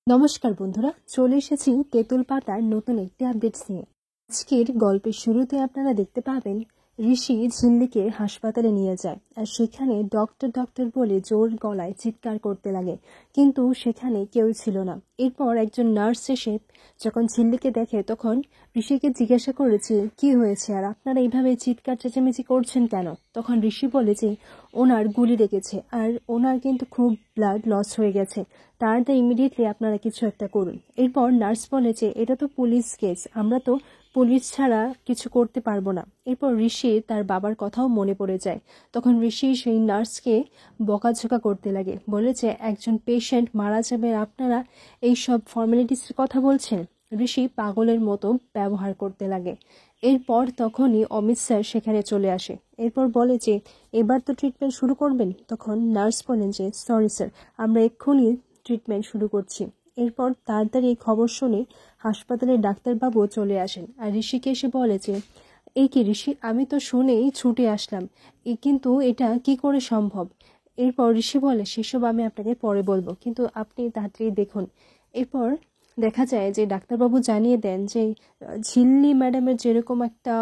নমস্কার বন্ধুরা, চলে এসেছি তেঁতুল পাতার নতুন একটি আপডেট নিয়ে। আজকের গল্পের শুরুতে আপনারা দেখতে পাবেন ঋষি ঝিল্লিকে হাসপাতালে নিয়ে যায়, আর সেখানে ডক্টর ডক্টর বলে জোর গলায় চিৎকার করতে লাগে, কিন্তু সেখানে কেউ ছিল না। এরপর একজন নার্স এসে যখন ঝিল্লিকে দেখে তখন ঋষিকে জিজ্ঞাসা করেছে কি হয়েছে আর আপনারা এইভাবে চিৎকার চেঁচামেচি করছেন কেন। তখন ঋষি বলে যে ওনার গুলি লেগেছে আর ওনার কিন্তু খুব ব্লাড লস হয়ে গেছে, তাড়াতাড়ি ইমিডিয়েটলি আপনারা কিছু একটা করুন। এরপর নার্স বলে যে এটা তো পুলিশ কেস, আমরা তো পুলিশ ছাড়া কিছু করতে পারবো না। এরপর ঋষি তার বাবার কথাও মনে পড়ে যায়। তখন ঋষি সেই নার্সকে বকাঝকা করতে লাগে, বলে যে একজন পেশেন্ট মারা যাবে আর আপনারা এই সব ফর্মালিটিসের কথা বলছেন। ঋষি পাগলের মতো ব্যবহার করতে লাগে। এরপর তখনই অমিত স্যার সেখানে চলে আসে। এরপর বলে যে এবার তো ট্রিটমেন্ট শুরু করবেন। তখন নার্স বলেন যে সরি স্যার, আমরা এক্ষুনি ট্রিটমেন্ট শুরু করছি। এরপর তাড়াতাড়ি এই খবর শুনে হাসপাতালের ডাক্তারবাবু চলে আসেন, আর ঋষিকে এসে বলে যে এই কি ঋষি, আমি তো শুনেই ছুটে আসলাম, কিন্তু এটা কি করে সম্ভব। এরপর ঋষি বলে সেসব আমি আপনাকে পরে বলবো, কিন্তু আপনি তাড়াতাড়ি দেখুন। এরপর দেখা যায় যে ডাক্তারবাবু জানিয়ে দেন যে ঝিল্লি ম্যাডামের যেরকম একটা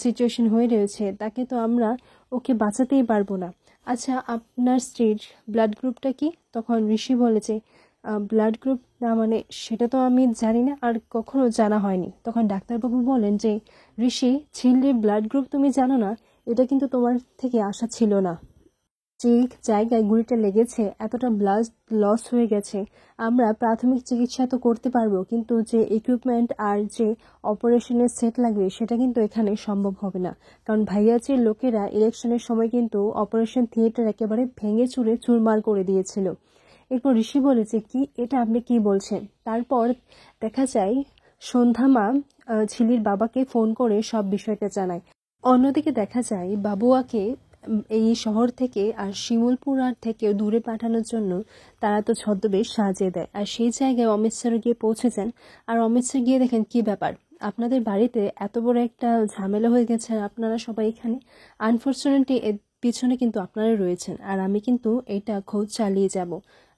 সিচুয়েশন হয়ে রয়েছে তাকে তো আমরা ওকে বাঁচাতেই পারবো না। আচ্ছা, আপনার স্ত্রীর ব্লাড গ্রুপটা কি? তখন ঋষি বলেছে ব্লাড গ্রুপ না, মানে সেটা তো আমি জানি না আর কখনো জানা হয়নি। তখন ডাক্তারবাবু বলেন যে ঋষি, ঝিল্লির ব্লাড গ্রুপ তুমি জানো না, এটা কিন্তু তোমার থেকে আশা ছিল না। যে জায়গায় গুলিটা লেগেছে এতটা ব্লাড লস হয়ে গেছে, আমরা প্রাথমিক চিকিৎসা তো করতে পারবো, কিন্তু যে ইকুইপমেন্ট আর যে অপারেশনের সেট লাগবে সেটা কিন্তু এখানে সম্ভব হবে না। কারণ ভাইয়াজির লোকেরা ইলেকশনের সময় কিন্তু অপারেশন থিয়েটার একেবারে ভেঙে চুরে চুরমার করে দিয়েছিল। এরপর ঋষি বলেছে কি এটা আপনি কি বলছেন। তারপর দেখা যায় সন্ধ্যা মা ঝিলির বাবাকে ফোন করে সব বিষয়টা জানায়। অন্যদিকে দেখা যায় বাবুয়াকে এই শহর থেকে আর শিমুলপুর আর থেকেও দূরে পাঠানোর জন্য তারা তো ছদ্মবেশ সাজিয়ে দেয়, আর সেই জায়গায় অমিত স্যার গিয়ে পৌঁছে যান। আর অমিত স্যার গিয়ে দেখেন কি ব্যাপার, আপনাদের বাড়িতে এত বড় একটা ঝামেলা হয়ে গেছে আর আপনারা সবাই এখানে। আনফর্চুনেটলি এর পিছনে কিন্তু আপনারা রয়েছেন, আর আমি কিন্তু এটা খোঁজ চালিয়ে যাব।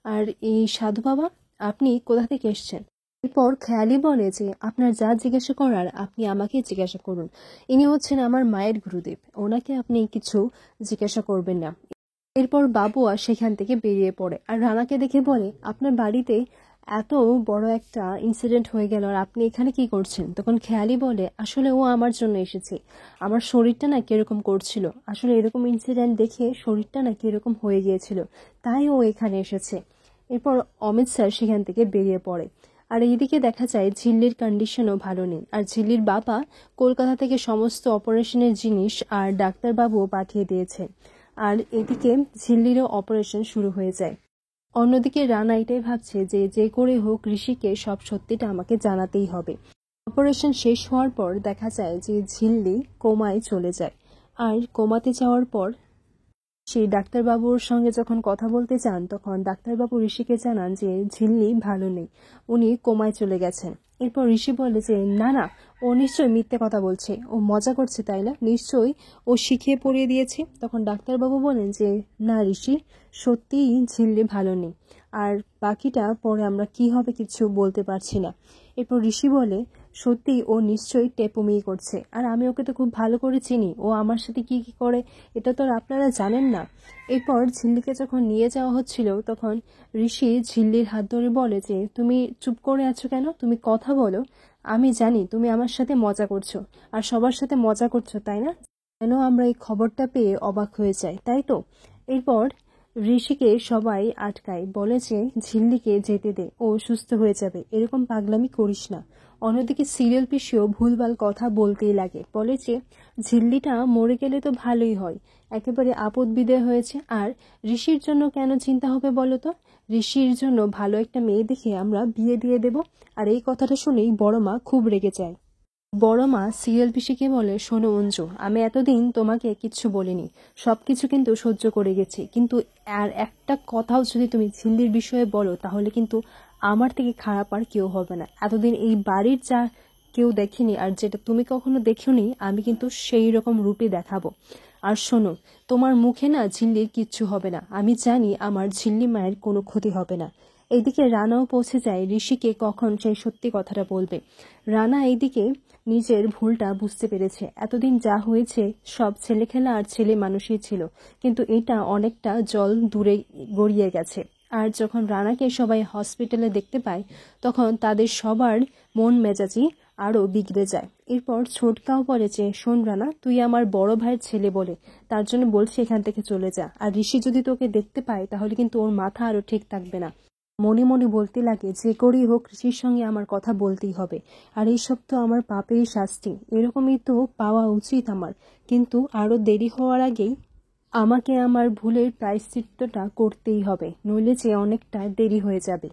আর এই সাধু বাবা, আপনি কোথা থেকে এসছেন? এরপর খেয়ালি বলে যে আপনার যা জিজ্ঞাসা করার আপনি আমাকে জিজ্ঞাসা করুন, ইনি হচ্ছেন আমার মায়ের গুরুদেব, ওনাকে আপনি কিছু জিজ্ঞাসা করবেন না। এরপর বাবুয়া সেখান থেকে বেরিয়ে পড়ে আর রানাকে দেখে বলে আপনার বাড়িতে এত বড় একটা ইনসিডেন্ট হয়ে গেল আর আপনি এখানে কি করছেন। তখন খেয়ালি বলে আসলে ও আমার জন্য এসেছে, আমার শরীরটা না কিরকম করছিল, আসলে এরকম ইনসিডেন্ট দেখে শরীরটা না কিরকম হয়ে গিয়েছিল, তাই ও এখানে এসেছে। এরপর অমিত স্যার সেখান থেকে বেরিয়ে পড়ে। আর এইদিকে দেখা যায় ঝিল্লির কন্ডিশনও ভালো নেই, আর ঝিল্লির বাবা কলকাতা থেকে সমস্ত অপারেশনের জিনিস আর ডাক্তারবাবুও পাঠিয়ে দিয়েছে। আর এদিকে ঝিল্লিরও অপারেশন শুরু হয়ে যায়। অন্যদিকে রানা এটাই ভাবছে যে যে করে হোক ঋষিকে সব সত্যিটা আমাকে জানাতেই হবে। অপারেশন শেষ হওয়ার পর দেখা যায় যে ঝিল্লি কোমায় চলে যায়, আর কোমাতে যাওয়ার পর সেই ডাক্তারবাবুর সঙ্গে যখন কথা বলতে চান তখন ডাক্তারবাবু ঋষিকে জানান যে ঝিল্লি ভালো নেই, উনি কোমায় চলে গেছেন। এরপর ঋষি বলে যে না না, ও নিশ্চয়ই মিথ্যে কথা বলছে, ও মজা করছে তাই না, নিশ্চয়ই ও শিখিয়ে পড়িয়ে দিয়েছে। তখন ডাক্তারবাবু বলেন যে না ঋষি, সত্যিই ঝিল্লি ভালো নেই, আর বাকিটা পরে আমরা কি হবে কিছু বলতে পারছি না। এরপর ঋষি বলে সত্যি ও নিশ্চয়ই টেপমি করছে, আর আমি ওকে তো খুব ভালো করে চিনি, ও আমার সাথে কি কি করে এটা তো আর আপনারা জানেন না। এরপর ঝিল্লিকে যখন নিয়ে যাওয়া হচ্ছিল তখন ঋষি ঝিল্লির হাত ধরে বলে যে তুমি চুপ করে আছো কেন, তুমি কথা বলো, আমি জানি তুমি আমার সাথে মজা করছো আর সবার সাথে মজা করছো তাই না, যেন আমরা এই খবরটা পেয়ে অবাক হয়ে যাই তাই তো। এরপর ঋষিকে সবাই আটকায়, বলে যে ঝিল্লিকে যেতে দে, ও সুস্থ হয়ে যাবে, এরকম পাগলামি করিস না। অন্যদিকে সিরিয়াল পিসিও ভুলভাল কথা বলতেই লাগে, বলে যে ঝিল্লিটা মরে গেলে তো ভালোই হয়, একেবারে আপদ বিদায় হয়েছে, আর ঋষির জন্য কেন চিন্তা হবে বলো তো, ঋষির জন্য ভালো একটা মেয়ে দেখে আমরা বিয়ে দিয়ে দেব। আর এই কথাটা শুনেই বড় মা খুব রেগে যায়। বড় মা সিরিয়াল পিসিকে বলে শোনো অঞ্জু, আমি এতদিন তোমাকে কিচ্ছু বলিনি, সবকিছু কিন্তু সহ্য করে গেছি, কিন্তু আর একটা কথাও যদি তুমি ঝিল্লির বিষয়ে বলো তাহলে কিন্তু আমার থেকে খারাপ আর কেউ হবে না। এতদিন এই বাড়ির যা কেউ দেখেনি আর যেটা তুমি কখনো দেখিওনি আমি কিন্তু সেই রকম রূপে দেখাবো। আর শোনো, তোমার মুখে না ঝিল্লির কিচ্ছু হবে না, আমি জানি আমার ঝিল্লি মায়ের কোনো ক্ষতি হবে না। এদিকে রানাও পৌঁছে যায় ঋষিকে কখন সেই সত্যি কথাটা বলবে। রানা এইদিকে নিজের ভুলটা বুঝতে পেরেছে। এতদিন যা হয়েছে সব ছেলেখেলা আর ছেলে মানুষই ছিল, কিন্তু এটা অনেকটা জল দূরে গড়িয়ে গেছে। আর যখন রানাকে সবাই হসপিটালে দেখতে পায় তখন তাদের সবার মন মেজাজি আরও বিগড়ে যায়। এরপর ছোটকাও বলে যে, শোন রানা, তুই আমার বড় ভাইয়ের ছেলে বলে তার জন্য বলছি এখান থেকে চলে যা। আর ঋষি যদি তোকে দেখতে পায় তাহলে কিন্তু ওর মাথা আরও ঠিক থাকবে না। মনে মনে বলতে লাগে, যে করেই হোক ঋষির সঙ্গে আমার কথা বলতেই হবে। আর এইসব তো আমার পাপেরই শাস্তি, এরকমই তো পাওয়া উচিত আমার। কিন্তু আরও দেরি হওয়ার আগেই আমাকে আমার ভুলের প্রায়শ্চিত্তটা করতেই হবে, নইলে যে অনেকটা দেরি হয়ে যাবে।